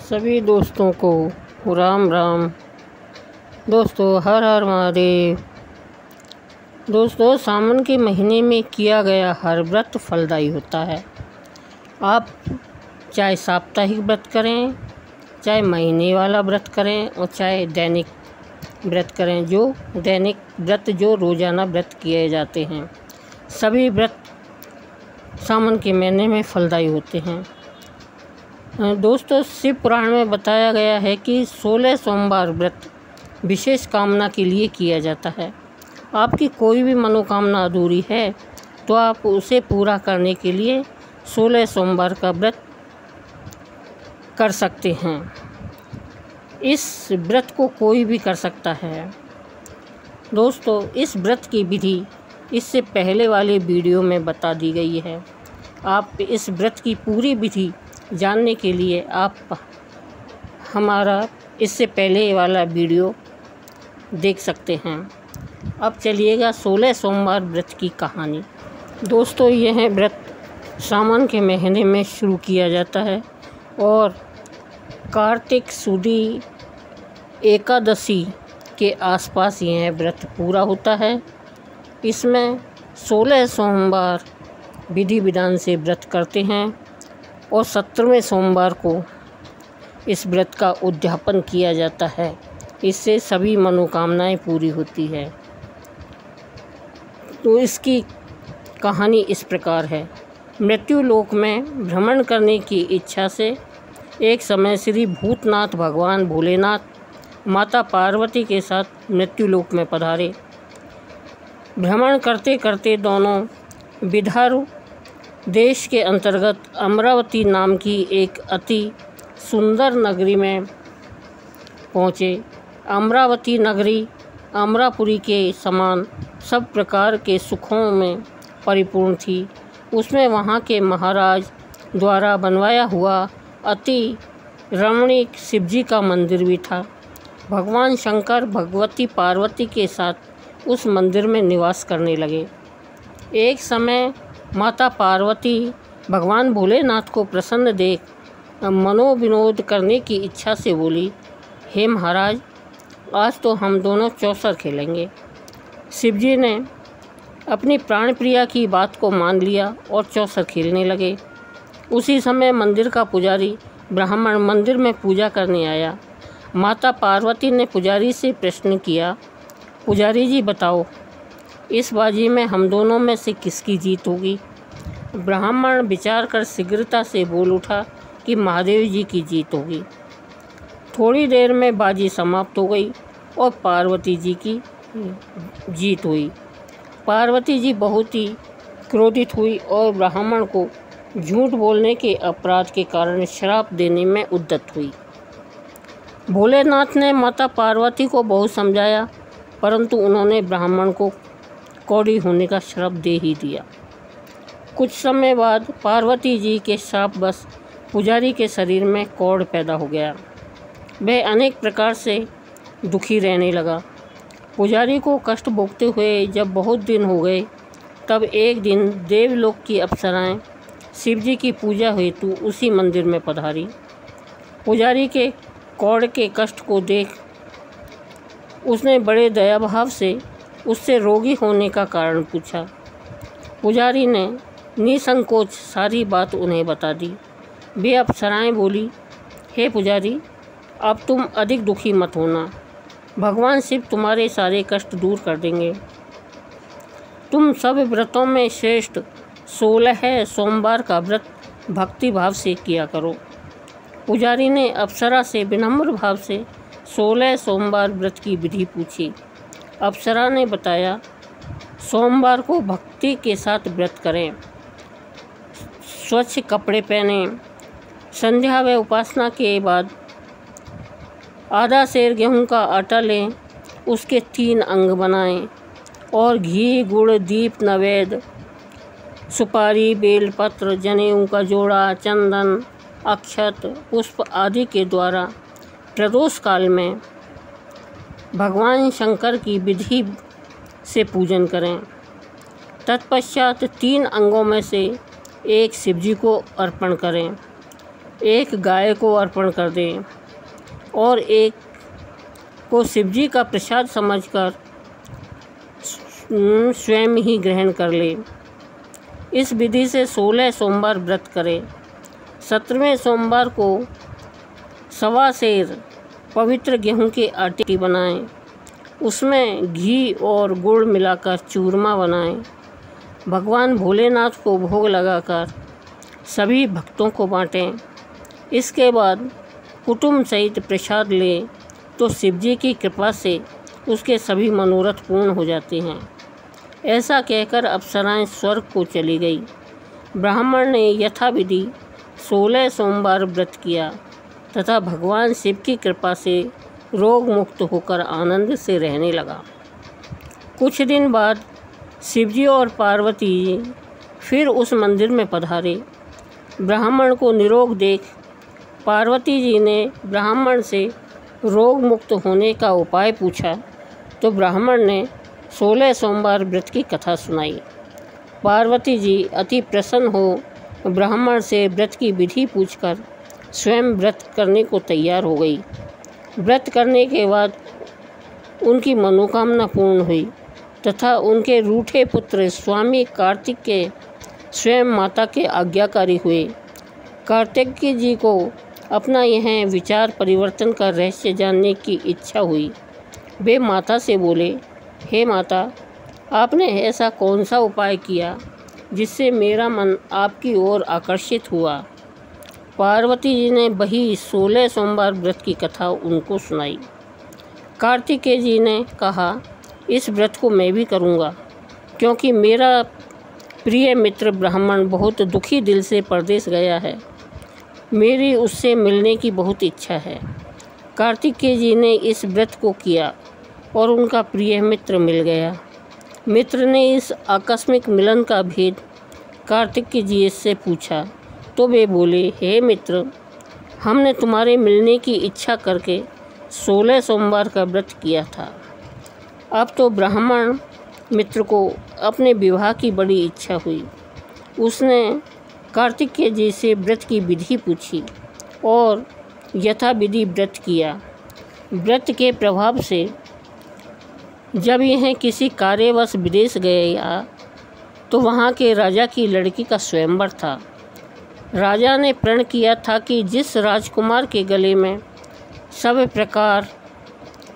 सभी दोस्तों को राम राम। दोस्तों हर हर महादेव। दोस्तों सावन के महीने में किया गया हर व्रत फलदायी होता है। आप चाहे साप्ताहिक व्रत करें, चाहे महीने वाला व्रत करें और चाहे दैनिक व्रत करें। जो दैनिक व्रत जो रोज़ाना व्रत किए जाते हैं, सभी व्रत सावन के महीने में फलदायी होते हैं। दोस्तों शिव पुराण में बताया गया है कि 16 सोमवार व्रत विशेष कामना के लिए किया जाता है। आपकी कोई भी मनोकामना अधूरी है तो आप उसे पूरा करने के लिए 16 सोमवार का व्रत कर सकते हैं। इस व्रत को कोई भी कर सकता है। दोस्तों इस व्रत की विधि इससे पहले वाले वीडियो में बता दी गई है। आप इस व्रत की पूरी विधि जानने के लिए आप हमारा इससे पहले वाला वीडियो देख सकते हैं। अब चलिएगा 16 सोमवार व्रत की कहानी। दोस्तों यह व्रत सावन के महीने में शुरू किया जाता है और कार्तिक सुदी एकादशी के आसपास यह व्रत पूरा होता है। इसमें 16 सोमवार विधि विधान से व्रत करते हैं और 17वें सोमवार को इस व्रत का उद्यापन किया जाता है। इससे सभी मनोकामनाएं पूरी होती है। तो इसकी कहानी इस प्रकार है। मृत्यु लोक में भ्रमण करने की इच्छा से एक समय श्री भूतनाथ भगवान भोलेनाथ माता पार्वती के साथ मृत्यु लोक में पधारे। भ्रमण करते करते दोनों विदर्भ देश के अंतर्गत अमरावती नाम की एक अति सुंदर नगरी में पहुँचे। अमरावती नगरी अमरापुरी के समान सब प्रकार के सुखों में परिपूर्ण थी। उसमें वहाँ के महाराज द्वारा बनवाया हुआ अति रमणीक शिवजी का मंदिर भी था। भगवान शंकर भगवती पार्वती के साथ उस मंदिर में निवास करने लगे। एक समय माता पार्वती भगवान भोलेनाथ को प्रसन्न देख मनोविनोद करने की इच्छा से बोली, हे महाराज आज तो हम दोनों चौसर खेलेंगे। शिवजी ने अपनी प्राण प्रिया की बात को मान लिया और चौसर खेलने लगे। उसी समय मंदिर का पुजारी ब्राह्मण मंदिर में पूजा करने आया। माता पार्वती ने पुजारी से प्रश्न किया, पुजारी जी बताओ इस बाजी में हम दोनों में से किसकी जीत होगी। ब्राह्मण विचार कर शीघ्रता से बोल उठा कि महादेव जी की जीत होगी। थोड़ी देर में बाजी समाप्त हो गई और पार्वती जी की जीत हुई। पार्वती जी बहुत ही क्रोधित हुई और ब्राह्मण को झूठ बोलने के अपराध के कारण श्राप देने में उद्यत हुई। भोलेनाथ ने माता पार्वती को बहुत समझाया, परंतु उन्होंने ब्राह्मण को कौड़ी होने का श्राप दे ही दिया। कुछ समय बाद पार्वती जी के शाप बस पुजारी के शरीर में कौड़ पैदा हो गया। वह अनेक प्रकार से दुखी रहने लगा। पुजारी को कष्ट भोगते हुए जब बहुत दिन हो गए, तब एक दिन देवलोक की अप्सराएं शिवजी की पूजा हेतु उसी मंदिर में पधारी। पुजारी के कौड़ के कष्ट को देख उसने बड़े दयाभाव से उससे रोगी होने का कारण पूछा। पुजारी ने निसंकोच सारी बात उन्हें बता दी। वे अप्सराएं बोली, हे पुजारी अब तुम अधिक दुखी मत होना, भगवान शिव तुम्हारे सारे कष्ट दूर कर देंगे। तुम सब व्रतों में श्रेष्ठ 16 सोमवार का व्रत भक्ति भाव से किया करो। पुजारी ने अप्सरा से विनम्र भाव से 16 सोमवार व्रत की विधि पूछी। अप्सरा ने बताया, सोमवार को भक्ति के साथ व्रत करें, स्वच्छ कपड़े पहनें, संध्या व उपासना के बाद आधा सेर गेहूं का आटा लें, उसके 3 अंग बनाएं और घी गुड़ दीप नैवेद्य सुपारी बेलपत्र जनेऊ का जोड़ा चंदन अक्षत पुष्प आदि के द्वारा प्रदोष काल में भगवान शंकर की विधि से पूजन करें। तत्पश्चात 3 अंगों में से एक शिवजी को अर्पण करें। एक गाय को अर्पण कर दें और एक को शिवजी का प्रसाद समझकर स्वयं ही ग्रहण कर ले। इस विधि से 16 सोमवार व्रत करें। 17वें सोमवार को 1.25 सेर पवित्र गेहूं के आटे की बनाएं। उसमें घी और गुड़ मिलाकर चूरमा बनाएं। भगवान भोलेनाथ को भोग लगाकर सभी भक्तों को बांटें। इसके बाद कुटुंब सहित प्रसाद लें तो शिवजी की कृपा से उसके सभी मनोरथ पूर्ण हो जाते हैं। ऐसा कहकर अप्सराएं स्वर्ग को चली गई। ब्राह्मण ने यथाविधि 16 सोमवार व्रत किया तथा भगवान शिव की कृपा से रोग मुक्त होकर आनंद से रहने लगा। कुछ दिन बाद शिवजी और पार्वती जी फिर उस मंदिर में पधारे। ब्राह्मण को निरोग देख पार्वती जी ने ब्राह्मण से रोग मुक्त होने का उपाय पूछा तो ब्राह्मण ने 16 सोमवार व्रत की कथा सुनाई। पार्वती जी अति प्रसन्न हो ब्राह्मण से व्रत की विधि पूछकर स्वयं व्रत करने को तैयार हो गई। व्रत करने के बाद उनकी मनोकामना पूर्ण हुई तथा उनके रूठे पुत्र स्वामी कार्तिकेय स्वयं माता के आज्ञाकारी हुए। कार्तिकेय जी को अपना यह विचार परिवर्तन का रहस्य जानने की इच्छा हुई। वे माता से बोले, हे माता, आपने ऐसा कौन सा उपाय किया जिससे मेरा मन आपकी ओर आकर्षित हुआ। पार्वती जी ने वही 16 सोमवार व्रत की कथा उनको सुनाई। कार्तिकेय जी ने कहा, इस व्रत को मैं भी करूँगा क्योंकि मेरा प्रिय मित्र ब्राह्मण बहुत दुखी दिल से परदेश गया है। मेरी उससे मिलने की बहुत इच्छा है। कार्तिकेय जी ने इस व्रत को किया और उनका प्रिय मित्र मिल गया। मित्र ने इस आकस्मिक मिलन का भेद कार्तिकेय जी से पूछा तो वे बोले, हे मित्र, हमने तुम्हारे मिलने की इच्छा करके 16 सोमवार का व्रत किया था। अब तो ब्राह्मण मित्र को अपने विवाह की बड़ी इच्छा हुई। उसने कार्तिकेय जी से व्रत की विधि पूछी और यथाविधि व्रत किया। व्रत के प्रभाव से जब यह किसी कार्यवश विदेश गया तो वहाँ के राजा की लड़की का स्वयंवर था। राजा ने प्रण किया था कि जिस राजकुमार के गले में सब प्रकार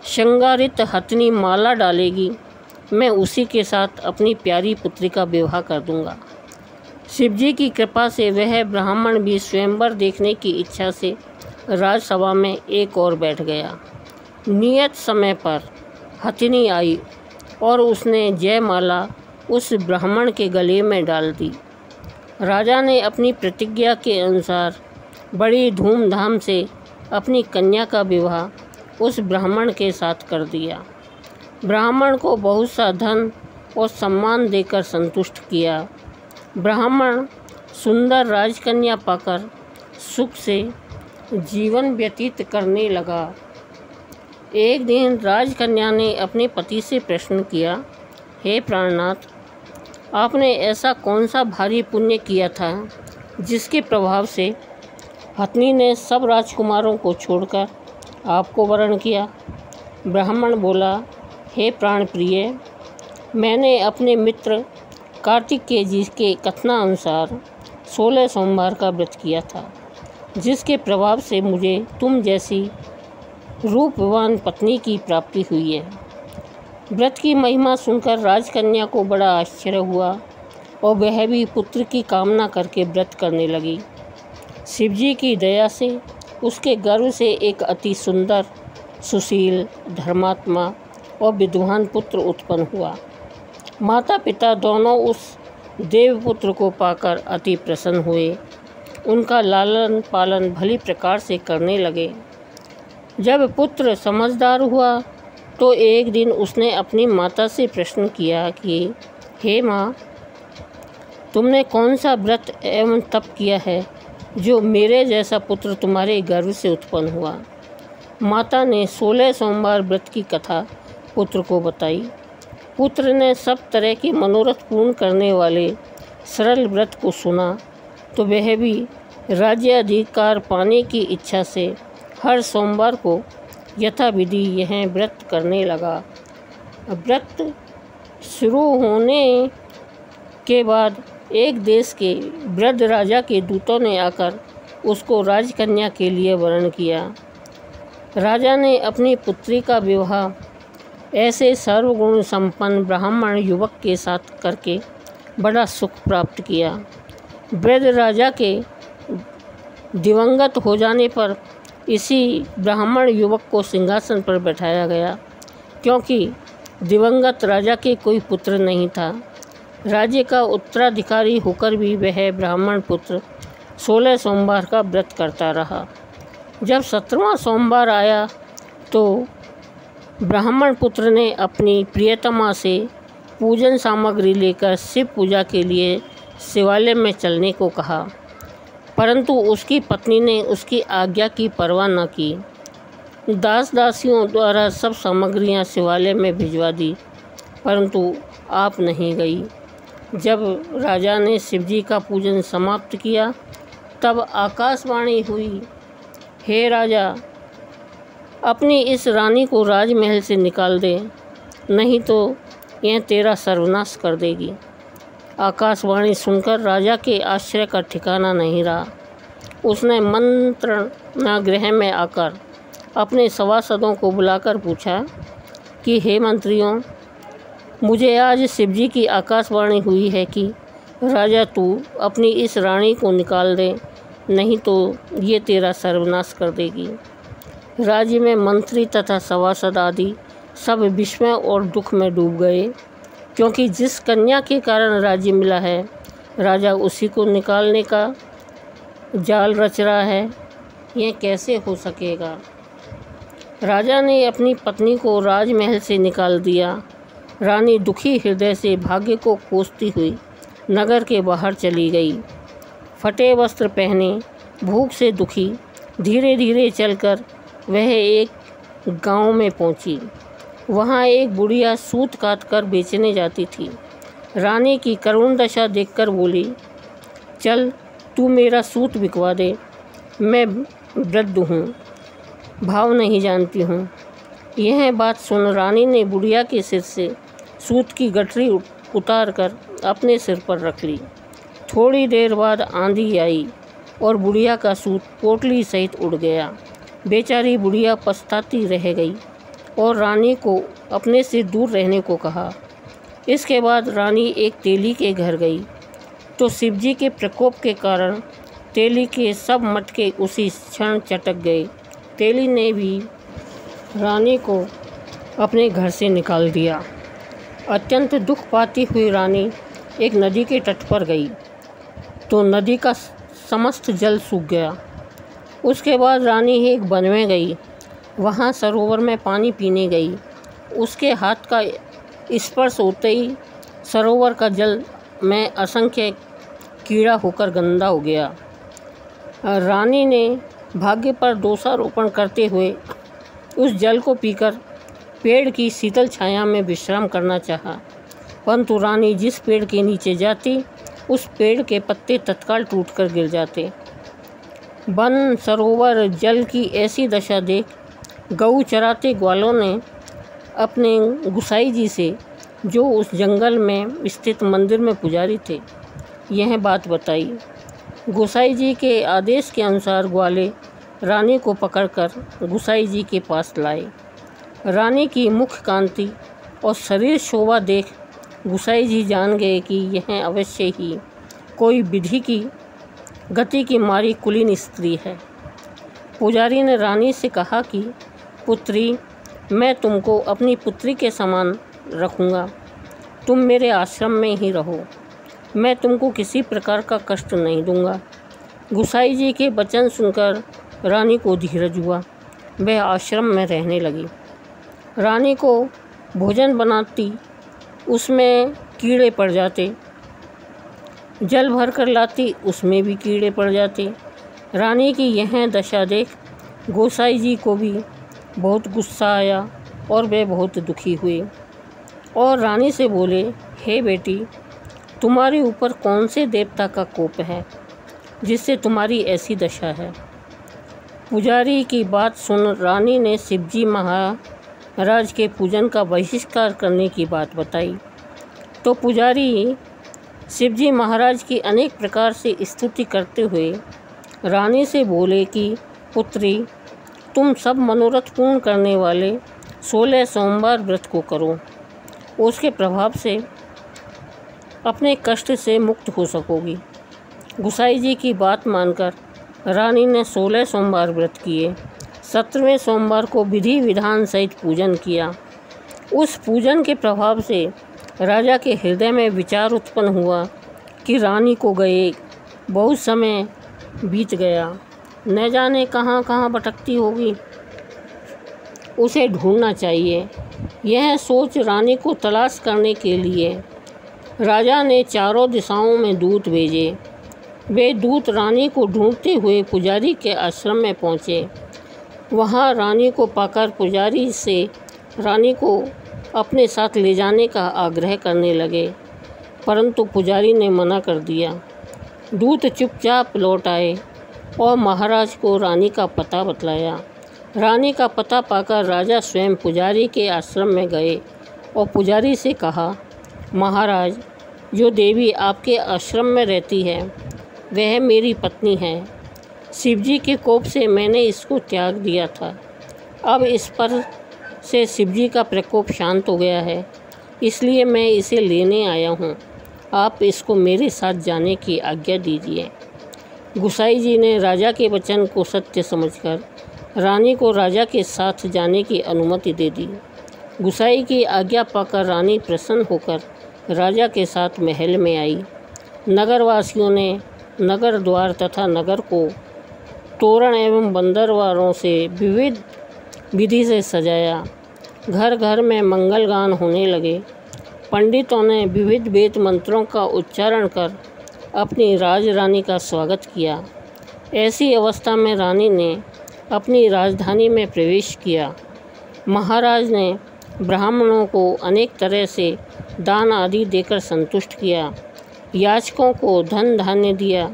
श्रृंगारित हथनी माला डालेगी, मैं उसी के साथ अपनी प्यारी पुत्री का विवाह कर दूंगा। शिवजी की कृपा से वह ब्राह्मण भी स्वयंवर देखने की इच्छा से राजसभा में एक और बैठ गया। नियत समय पर हथनी आई और उसने जयमाला उस ब्राह्मण के गले में डाल दी। राजा ने अपनी प्रतिज्ञा के अनुसार बड़ी धूमधाम से अपनी कन्या का विवाह उस ब्राह्मण के साथ कर दिया। ब्राह्मण को बहुत सा धन और सम्मान देकर संतुष्ट किया। ब्राह्मण सुंदर राजकन्या पाकर सुख से जीवन व्यतीत करने लगा। एक दिन राजकन्या ने अपने पति से प्रश्न किया, हे प्राणनाथ, आपने ऐसा कौन सा भारी पुण्य किया था जिसके प्रभाव से हथनी ने सब राजकुमारों को छोड़कर आपको वरण किया। ब्राह्मण बोला, हे प्राण प्रिय, मैंने अपने मित्र कार्तिकेय जी के कथनानुसार 16 सोमवार का व्रत किया था, जिसके प्रभाव से मुझे तुम जैसी रूपवान पत्नी की प्राप्ति हुई है। व्रत की महिमा सुनकर राजकन्या को बड़ा आश्चर्य हुआ और वह भी पुत्र की कामना करके व्रत करने लगी। शिवजी की दया से उसके गर्भ से एक अति सुंदर, सुशील, धर्मात्मा और विद्वान पुत्र उत्पन्न हुआ। माता पिता दोनों उस देवपुत्र को पाकर अति प्रसन्न हुए। उनका लालन पालन भली प्रकार से करने लगे। जब पुत्र समझदार हुआ तो एक दिन उसने अपनी माता से प्रश्न किया कि हे माँ, तुमने कौन सा व्रत एवं तप किया है जो मेरे जैसा पुत्र तुम्हारे गर्भ से उत्पन्न हुआ। माता ने 16 सोमवार व्रत की कथा पुत्र को बताई। पुत्र ने सब तरह के मनोरथ पूर्ण करने वाले सरल व्रत को सुना तो वह भी राज्य अधिकार पाने की इच्छा से हर सोमवार को यथाविधि यह व्रत करने लगा। व्रत शुरू होने के बाद एक देश के वृद्ध राजा के दूतों ने आकर उसको राजकन्या के लिए वरण किया। राजा ने अपनी पुत्री का विवाह ऐसे सर्वगुण संपन्न ब्राह्मण युवक के साथ करके बड़ा सुख प्राप्त किया। वृद्ध राजा के दिवंगत हो जाने पर इसी ब्राह्मण युवक को सिंहासन पर बैठाया गया, क्योंकि दिवंगत राजा के कोई पुत्र नहीं था। राज्य का उत्तराधिकारी होकर भी वह ब्राह्मण पुत्र 16 सोमवार का व्रत करता रहा। जब 17वां सोमवार आया तो ब्राह्मण पुत्र ने अपनी प्रियतमा से पूजन सामग्री लेकर शिव पूजा के लिए शिवालय में चलने को कहा, परंतु उसकी पत्नी ने उसकी आज्ञा की परवाह न की। दास दासियों द्वारा सब सामग्रियां शिवालय में भिजवा दी, परंतु आप नहीं गई। जब राजा ने शिवजी का पूजन समाप्त किया तब आकाशवाणी हुई, हे राजा, अपनी इस रानी को राजमहल से निकाल दे, नहीं तो यह तेरा सर्वनाश कर देगी। आकाशवाणी सुनकर राजा के आश्चर्य का ठिकाना नहीं रहा। उसने मंत्रणा गृह में आकर अपने सभासदों को बुलाकर पूछा कि हे मंत्रियों, मुझे आज शिवजी की आकाशवाणी हुई है कि राजा तू अपनी इस रानी को निकाल दे, नहीं तो ये तेरा सर्वनाश कर देगी। राज्य में मंत्री तथा सभासद आदि सब विस्मय और दुख में डूब गए, क्योंकि जिस कन्या के कारण राज्य मिला है राजा उसी को निकालने का जाल रच रहा है। यह कैसे हो सकेगा। राजा ने अपनी पत्नी को राजमहल से निकाल दिया। रानी दुखी हृदय से भाग्य को कोसती हुई नगर के बाहर चली गई। फटे वस्त्र पहने, भूख से दुखी, धीरे धीरे चलकर वह एक गांव में पहुंची। वहां एक बुढ़िया सूत काट कर बेचने जाती थी। रानी की करुण दशा देखकर बोली, चल तू मेरा सूत बिकवा दे, मैं वृद्ध हूँ, भाव नहीं जानती हूँ। यह बात सुन रानी ने बुढ़िया के सिर से सूत की गठरी उतार कर अपने सिर पर रख ली। थोड़ी देर बाद आंधी आई और बुढ़िया का सूत पोटली सहित उड़ गया। बेचारी बुढ़िया पछताती रह गई और रानी को अपने से दूर रहने को कहा। इसके बाद रानी एक तेली के घर गई तो शिवजी के प्रकोप के कारण तेली के सब मटके उसी क्षण चटक गए। तेली ने भी रानी को अपने घर से निकाल दिया। अत्यंत दुख पाती हुई रानी एक नदी के तट पर गई तो नदी का समस्त जल सूख गया। उसके बाद रानी एक वन में गई, वहाँ सरोवर में पानी पीने गई। उसके हाथ का स्पर्श होते ही सरोवर का जल में असंख्य कीड़ा होकर गंदा हो गया। रानी ने भाग्य पर दोषारोपण करते हुए उस जल को पीकर पेड़ की शीतल छाया में विश्राम करना चाहा, परंतु रानी जिस पेड़ के नीचे जाती उस पेड़ के पत्ते तत्काल टूटकर गिर जाते। वन सरोवर जल की ऐसी दशा देख गऊ चराते ग्वालों ने अपने गुसाई जी से, जो उस जंगल में स्थित मंदिर में पुजारी थे, यह बात बताई। गुसाई जी के आदेश के अनुसार ग्वाले रानी को पकड़कर गुसाई जी के पास लाए। रानी की मुख कांति और शरीर शोभा देख गुसाई जी जान गए कि यह अवश्य ही कोई विधि की गति की मारी कुलीन स्त्री है। पुजारी ने रानी से कहा कि पुत्री, मैं तुमको अपनी पुत्री के समान रखूँगा, तुम मेरे आश्रम में ही रहो, मैं तुमको किसी प्रकार का कष्ट नहीं दूंगा। गुसाई जी के वचन सुनकर रानी को धीरज हुआ, वह आश्रम में रहने लगी। रानी को भोजन बनाती, उसमें कीड़े पड़ जाते, जल भर कर लाती, उसमें भी कीड़े पड़ जाते। रानी की यह दशा देख गोसाई जी को भी बहुत गुस्सा आया और वे बहुत दुखी हुए और रानी से बोले, हे बेटी, तुम्हारे ऊपर कौन से देवता का कोप है? जिससे तुम्हारी ऐसी दशा है। पुजारी की बात सुन रानी ने शिवजी महाराज के पूजन का बहिष्कार करने की बात बताई। तो पुजारी शिवजी महाराज की अनेक प्रकार से स्तुति करते हुए रानी से बोले कि पुत्री, तुम सब मनोरथ पूर्ण करने वाले 16 सोमवार व्रत को करो। उसके प्रभाव से अपने कष्ट से मुक्त हो सकोगी। गुसाई जी की बात मानकर रानी ने 16 सोमवार व्रत किए। 17वें सोमवार को विधि विधान सहित पूजन किया। उस पूजन के प्रभाव से राजा के हृदय में विचार उत्पन्न हुआ कि रानी को गए बहुत समय बीत गया, न जाने कहाँ कहाँ भटकती होगी, उसे ढूंढना चाहिए। यह सोच रानी को तलाश करने के लिए राजा ने चारों दिशाओं में दूत भेजे। वे दूत रानी को ढूंढते हुए पुजारी के आश्रम में पहुँचे। वहाँ रानी को पाकर पुजारी से रानी को अपने साथ ले जाने का आग्रह करने लगे, परंतु पुजारी ने मना कर दिया। दूत चुपचाप लौट आए और महाराज को रानी का पता बतलाया। रानी का पता पाकर राजा स्वयं पुजारी के आश्रम में गए और पुजारी से कहा, महाराज, जो देवी आपके आश्रम में रहती है वह मेरी पत्नी है। शिवजी के कोप से मैंने इसको त्याग दिया था। अब इस पर से शिवजी का प्रकोप शांत हो गया है, इसलिए मैं इसे लेने आया हूँ। आप इसको मेरे साथ जाने की आज्ञा दीजिए। गुसाई जी ने राजा के वचन को सत्य समझकर रानी को राजा के साथ जाने की अनुमति दे दी। गुसाई की आज्ञा पाकर रानी प्रसन्न होकर राजा के साथ महल में आई। नगरवासियों ने नगर द्वार तथा नगर को तोरण एवं बंदरवारों से विविध विधि से सजाया। घर घर में मंगल गान होने लगे। पंडितों ने विविध वेद मंत्रों का उच्चारण कर अपनी राजरानी का स्वागत किया। ऐसी अवस्था में रानी ने अपनी राजधानी में प्रवेश किया। महाराज ने ब्राह्मणों को अनेक तरह से दान आदि देकर संतुष्ट किया। याचकों को धन धान्य दिया।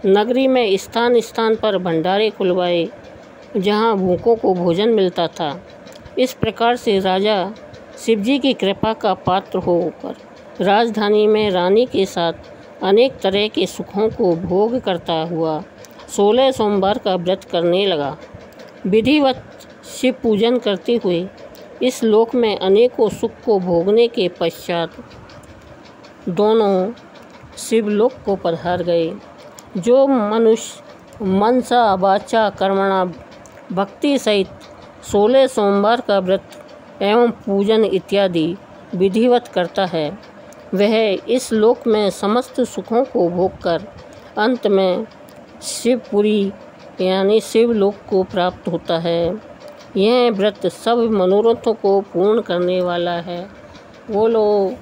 नगरी में स्थान स्थान पर भंडारे खुलवाए जहाँ भूखों को भोजन मिलता था। इस प्रकार से राजा शिवजी की कृपा का पात्र होकर राजधानी में रानी के साथ अनेक तरह के सुखों को भोग करता हुआ 16 सोमवार का व्रत करने लगा। विधिवत शिव पूजन करते हुए इस लोक में अनेकों सुख को भोगने के पश्चात दोनों शिवलोक को पधार गए। जो मनुष्य मनसा वाचा कर्मणा भक्ति सहित 16 सोमवार का व्रत एवं पूजन इत्यादि विधिवत करता है, वह इस लोक में समस्त सुखों को भोगकर अंत में शिवपुरी यानी शिवलोक को प्राप्त होता है। यह व्रत सब मनोरथों को पूर्ण करने वाला है। बोलो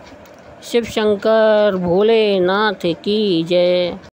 शिव शंकर भोलेनाथ की जय।